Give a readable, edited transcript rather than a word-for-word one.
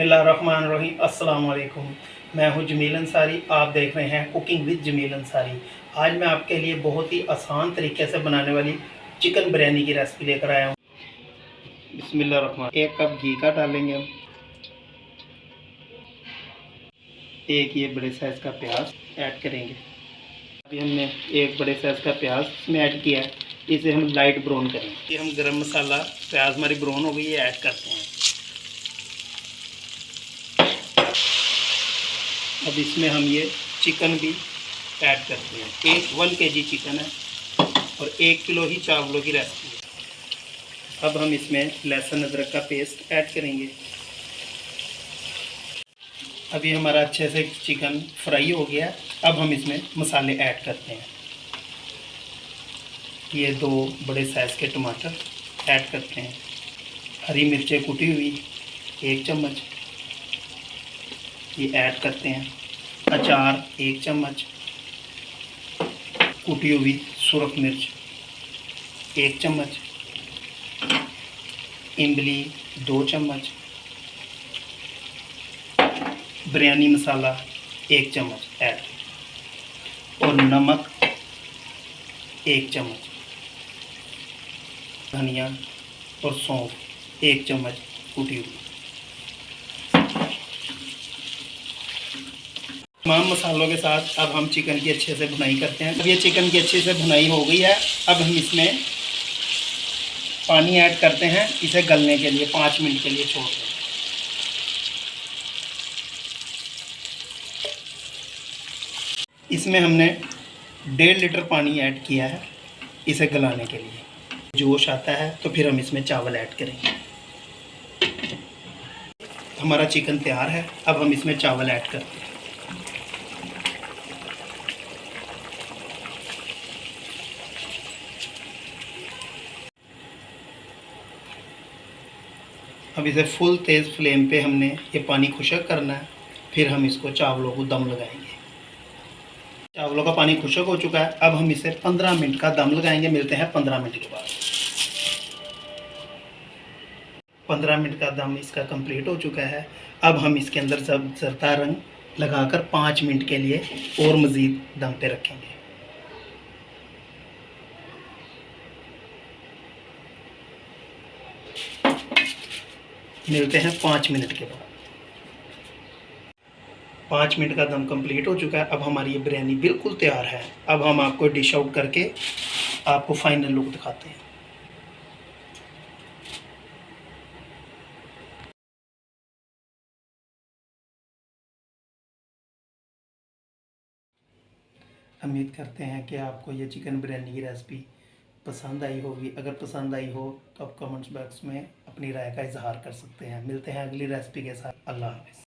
बिस्मिल्लाहिर्रहमानिर्रहीम। अस्सलाम वालेकुम। मैं हूं जमील अंसारी। आप देख रहे हैं कुकिंग विद जमील अंसारी। आज मैं आपके लिए बहुत ही आसान तरीके से बनाने वाली चिकन बिरयानी की रेसिपी लेकर आया हूं। बिस्मिल्लाहिर्रहमान। 1 कप घी का डालेंगे हम। एक ये बड़े साइज़ का प्याज ऐड करेंगे। अभी हमने एक बड़े साइज़ का प्याज इसमें ऐड किया है। इसे हम लाइट ब्राउन करेंगे। ये हम गरम मसाला, प्याज हमारी ब्राउन हो गई, ये ऐड करते हैं। अब इसमें हम ये चिकन भी ऐड करते हैं। 1 kg चिकन है और 1 किलो ही चावलों की रेसिपी है। अब हम इसमें लहसुन अदरक का पेस्ट ऐड करेंगे। अभी हमारा अच्छे से चिकन फ्राई हो गया। अब हम इसमें मसाले ऐड करते हैं। ये 2 बड़े साइज़ के टमाटर ऐड करते हैं। हरी मिर्चें कुटी हुई 1 चम्मच ये ऐड करते हैं। अचार 1 चम्मच, कुटी हुई सुरख मिर्च 1 चम्मच, इमली 2 चम्मच, बिरयानी मसाला 1 चम्मच ऐड और नमक 1 चम्मच, धनिया और सौंफ 1 चम्मच कुटी हुई। तमाम मसालों के साथ अब हम चिकन की अच्छे से भुनाई करते हैं। अब ये चिकन की अच्छे से भुनाई हो गई है। अब हम इसमें पानी ऐड करते हैं। इसे गलने के लिए 5 मिनट के लिए छोड़ दें। इसमें हमने 1.5 लीटर पानी ऐड किया है इसे गलाने के लिए। जोश आता है तो फिर हम इसमें चावल ऐड करेंगे। हमारा चिकन तैयार है। अब हम इसमें चावल ऐड करते हैं। अब इसे फुल तेज़ फ्लेम पे हमने ये पानी खुश्क करना है। फिर हम इसको चावलों को दम लगाएंगे। चावलों का पानी खुश्क हो चुका है। अब हम इसे 15 मिनट का दम लगाएंगे। मिलते हैं 15 मिनट के बाद। 15 मिनट का दम इसका कंप्लीट हो चुका है। अब हम इसके अंदर जरदा रंग लगाकर 5 मिनट के लिए और मज़ीद दम पे रखेंगे। मिलते हैं 5 मिनट के बाद। 5 मिनट का दम कंप्लीट हो चुका है। अब हमारी ये बिरयानी बिल्कुल तैयार है। अब हम आपको डिश आउट करके आपको फाइनल लुक दिखाते हैं। उम्मीद करते हैं कि आपको ये चिकन बिरयानी की रेसिपी पसंद आई होगी। अगर पसंद आई हो तो आप कमेंट्स बॉक्स में अपनी राय का इजहार कर सकते हैं। मिलते हैं अगली रेसिपी के साथ। अल्लाह हाफ़िज़।